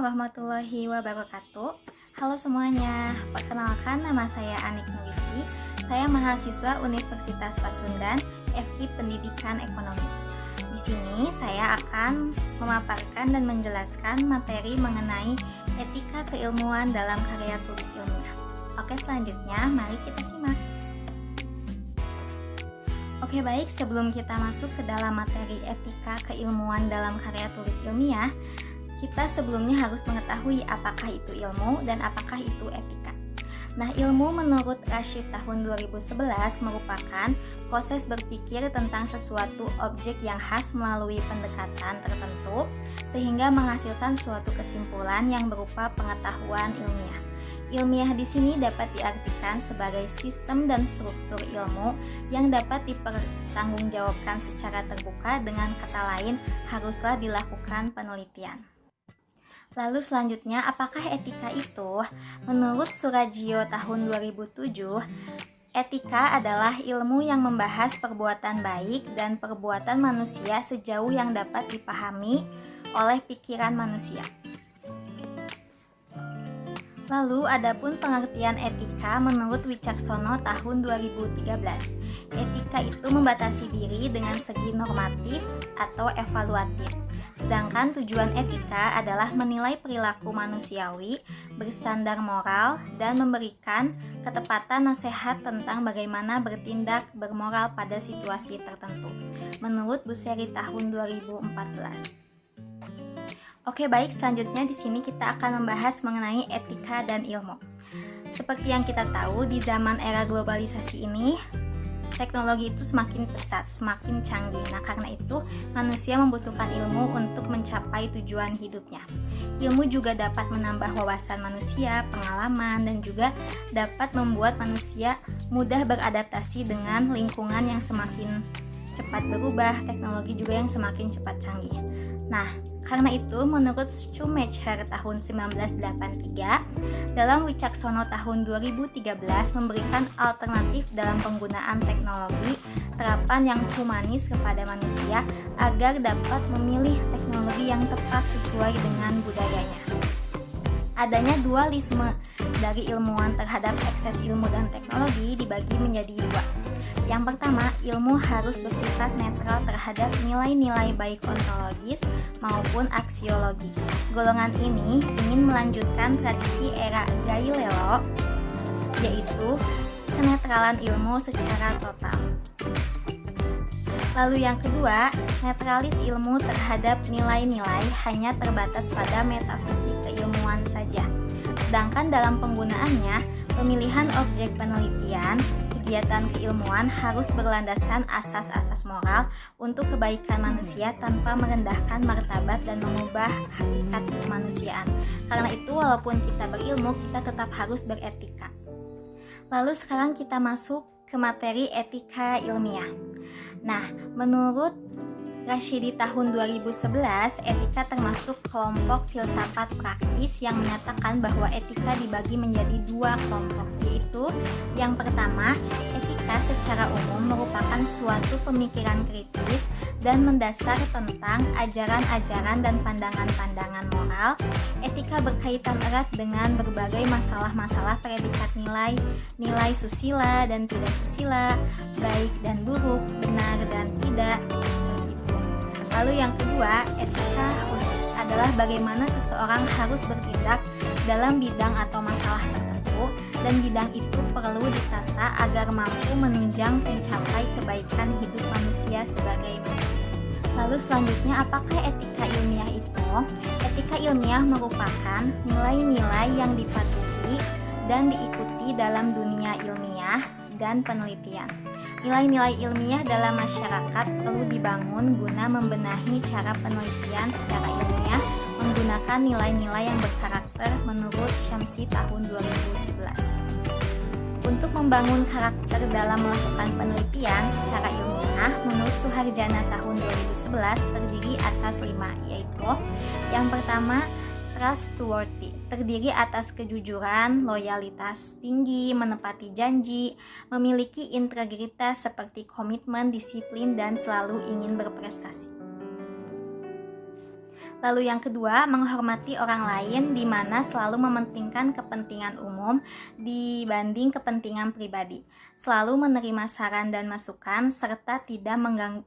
warahmatullahi wabarakatuh. Halo semuanya, perkenalkan nama saya Anik Nulisti. Saya mahasiswa Universitas Pasundan, FK Pendidikan Ekonomi. Di sini saya akan memaparkan dan menjelaskan materi mengenai etika keilmuan dalam karya tulis ilmiah. Oke, selanjutnya mari kita simak. Oke baik, sebelum kita masuk ke dalam materi etika keilmuan dalam karya tulis ilmiah, kita sebelumnya harus mengetahui apakah itu ilmu dan apakah itu etika. Nah, ilmu menurut Rashid tahun 2011 merupakan proses berpikir tentang sesuatu objek yang khas melalui pendekatan tertentu sehingga menghasilkan suatu kesimpulan yang berupa pengetahuan ilmiah. Ilmiah di sini dapat diartikan sebagai sistem dan struktur ilmu yang dapat dipertanggungjawabkan secara terbuka, dengan kata lain haruslah dilakukan penelitian. Lalu selanjutnya, apakah etika itu? Menurut Surajio tahun 2007, etika adalah ilmu yang membahas perbuatan baik dan perbuatan manusia sejauh yang dapat dipahami oleh pikiran manusia. Lalu adapun pengertian etika menurut Wicaksono tahun 2013. Etika itu membatasi diri dengan segi normatif atau evaluatif. Sedangkan tujuan etika adalah menilai perilaku manusiawi, berstandar moral, dan memberikan ketepatan nasihat tentang bagaimana bertindak bermoral pada situasi tertentu. Menurut Buseri tahun 2014. Oke baik, selanjutnya di sini kita akan membahas mengenai etika dan ilmu. Seperti yang kita tahu, di zaman era globalisasi ini, teknologi itu semakin pesat, semakin canggih. Nah, karena itu manusia membutuhkan ilmu untuk mencapai tujuan hidupnya. Ilmu juga dapat menambah wawasan manusia, pengalaman, dan juga dapat membuat manusia mudah beradaptasi dengan lingkungan yang semakin cepat berubah, teknologi juga yang semakin cepat canggih. Nah, karena itu menurut Schumacher tahun 1983, dalam Wicaksono tahun 2013 memberikan alternatif dalam penggunaan teknologi terapan yang humanis kepada manusia agar dapat memilih teknologi yang tepat sesuai dengan budayanya. Adanya dualisme dari ilmuwan terhadap akses ilmu dan teknologi dibagi menjadi dua. Yang pertama, ilmu harus bersifat netral terhadap nilai-nilai baik ontologis maupun aksiologi. Golongan ini ingin melanjutkan tradisi era Galileo, yaitu kenetralan ilmu secara total. Lalu yang kedua, netralis ilmu terhadap nilai-nilai hanya terbatas pada metafisik keilmuan saja. Sedangkan dalam penggunaannya, pemilihan objek penelitian, kegiatan keilmuan harus berlandaskan asas-asas moral untuk kebaikan manusia tanpa merendahkan martabat dan mengubah hakikat kemanusiaan. Karena itu, walaupun kita berilmu, kita tetap harus beretika. Lalu sekarang kita masuk ke materi etika ilmiah. Nah, menurut Rashidi tahun 2011, etika termasuk kelompok filsafat praktis yang menyatakan bahwa etika dibagi menjadi dua kelompok, yaitu yang pertama, etika secara umum merupakan suatu pemikiran kritis dan mendasar tentang ajaran-ajaran dan pandangan-pandangan moral. Etika berkaitan erat dengan berbagai masalah-masalah predikat nilai, nilai susila dan tidak susila, baik dan buruk, benar dan tidak. Lalu yang kedua, etika khusus adalah bagaimana seseorang harus bertindak dalam bidang atau masalah tertentu, dan bidang itu perlu ditata agar mampu menunjang mencapai kebaikan hidup manusia sebagai manusia. Lalu selanjutnya, apakah etika ilmiah itu? Etika ilmiah merupakan nilai-nilai yang dipatuhi dan diikuti dalam dunia ilmiah dan penelitian. Nilai-nilai ilmiah dalam masyarakat perlu dibangun guna membenahi cara penelitian secara ilmiah menggunakan nilai-nilai yang berkarakter menurut Syamsi tahun 2011. Untuk membangun karakter dalam melakukan penelitian secara ilmiah, menurut Suharjana tahun 2011 terdiri atas 5, yaitu yang pertama, trustworthy, terdiri atas kejujuran, loyalitas tinggi, menepati janji, memiliki integritas seperti komitmen, disiplin, dan selalu ingin berprestasi. Lalu yang kedua, menghormati orang lain di mana selalu mementingkan kepentingan umum dibanding kepentingan pribadi. Selalu menerima saran dan masukan serta tidak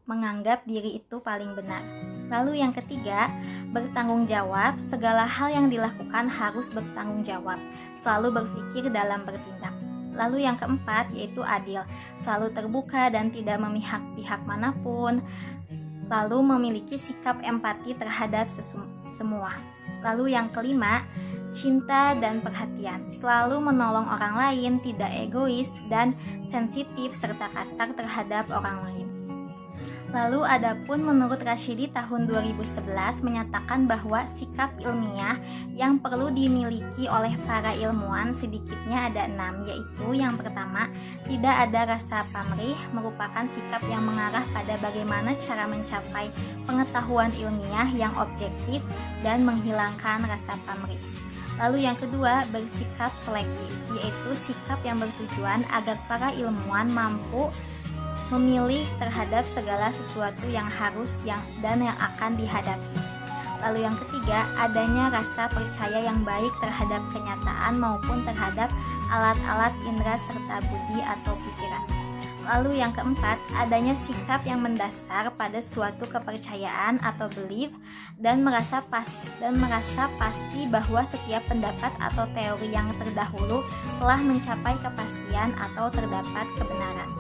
menganggap diri itu paling benar. Lalu yang ketiga, bertanggung jawab. Segala hal yang dilakukan harus bertanggung jawab. Selalu berpikir dalam bertindak. Lalu yang keempat yaitu adil. Selalu terbuka dan tidak memihak pihak manapun. Lalu memiliki sikap empati terhadap semua. Lalu yang kelima, cinta dan perhatian. Selalu menolong orang lain, tidak egois dan sensitif serta kasar terhadap orang lain. Lalu adapun menurut Rashidi tahun 2011 menyatakan bahwa sikap ilmiah yang perlu dimiliki oleh para ilmuwan sedikitnya ada 6, yaitu yang pertama, tidak ada rasa pamrih, merupakan sikap yang mengarah pada bagaimana cara mencapai pengetahuan ilmiah yang objektif dan menghilangkan rasa pamrih. Lalu yang kedua, bersikap selektif, yaitu sikap yang bertujuan agar para ilmuwan mampu memilih terhadap segala sesuatu yang harus dan yang akan dihadapi. Lalu yang ketiga, adanya rasa percaya yang baik terhadap kenyataan maupun terhadap alat-alat indera serta budi atau pikiran. Lalu yang keempat, adanya sikap yang mendasar pada suatu kepercayaan atau belief dan merasa pasti bahwa setiap pendapat atau teori yang terdahulu telah mencapai kepastian atau terdapat kebenaran.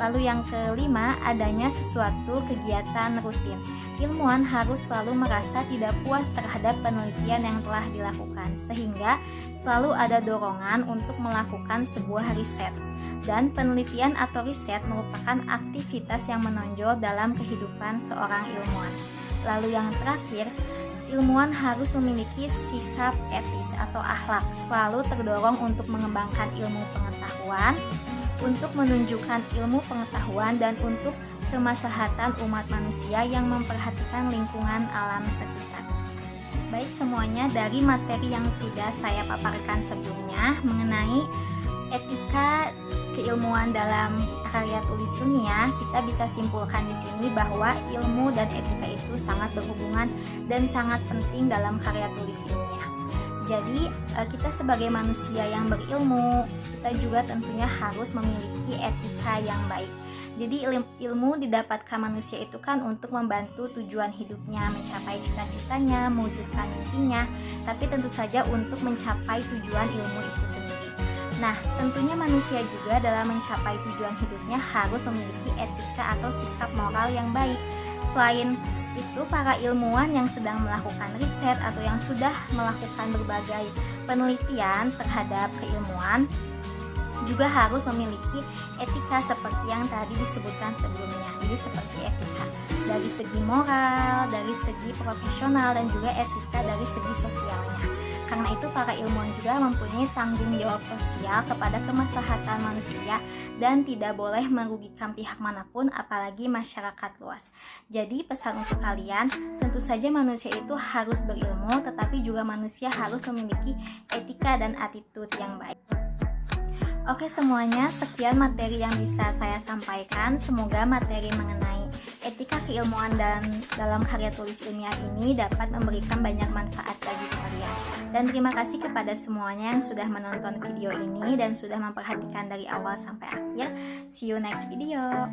Lalu yang kelima, adanya sesuatu kegiatan rutin. Ilmuwan harus selalu merasa tidak puas terhadap penelitian yang telah dilakukan, sehingga selalu ada dorongan untuk melakukan sebuah riset. Dan penelitian atau riset merupakan aktivitas yang menonjol dalam kehidupan seorang ilmuwan. Lalu yang terakhir, ilmuwan harus memiliki sikap etis atau akhlak, selalu terdorong untuk mengembangkan ilmu pengetahuan, untuk menunjukkan ilmu pengetahuan dan untuk kemaslahatan umat manusia yang memperhatikan lingkungan alam sekitar. Baik, semuanya dari materi yang sudah saya paparkan sebelumnya mengenai etika keilmuan dalam karya tulis ilmiah, kita bisa simpulkan di sini bahwa ilmu dan etika itu sangat berhubungan dan sangat penting dalam karya tulis ilmiah. Jadi kita sebagai manusia yang berilmu, kita juga tentunya harus memiliki etika yang baik. Jadi ilmu didapatkan manusia itu kan untuk membantu tujuan hidupnya, mencapai cita-citanya, mewujudkan mimpinya, tapi tentu saja untuk mencapai tujuan ilmu itu sendiri. Nah, tentunya manusia juga dalam mencapai tujuan hidupnya harus memiliki etika atau sikap moral yang baik. Selain itu, para ilmuwan yang sedang melakukan riset atau yang sudah melakukan berbagai penelitian terhadap keilmuan juga harus memiliki etika seperti yang tadi disebutkan sebelumnya. Jadi seperti etika dari segi moral, dari segi profesional, dan juga etika dari segi sosialnya. Karena itu para ilmuwan juga mempunyai tanggung jawab sosial kepada kemaslahatan manusia dan tidak boleh merugikan pihak manapun, apalagi masyarakat luas. Jadi pesan untuk kalian, tentu saja manusia itu harus berilmu, tetapi juga manusia harus memiliki etika dan attitude yang baik. Oke semuanya, sekian materi yang bisa saya sampaikan. Semoga materi mengenai etika keilmuan dan dalam karya tulis ilmiah ini dapat memberikan banyak manfaat bagi kalian. Dan terima kasih kepada semuanya yang sudah menonton video ini dan sudah memperhatikan dari awal sampai akhir. See you next video.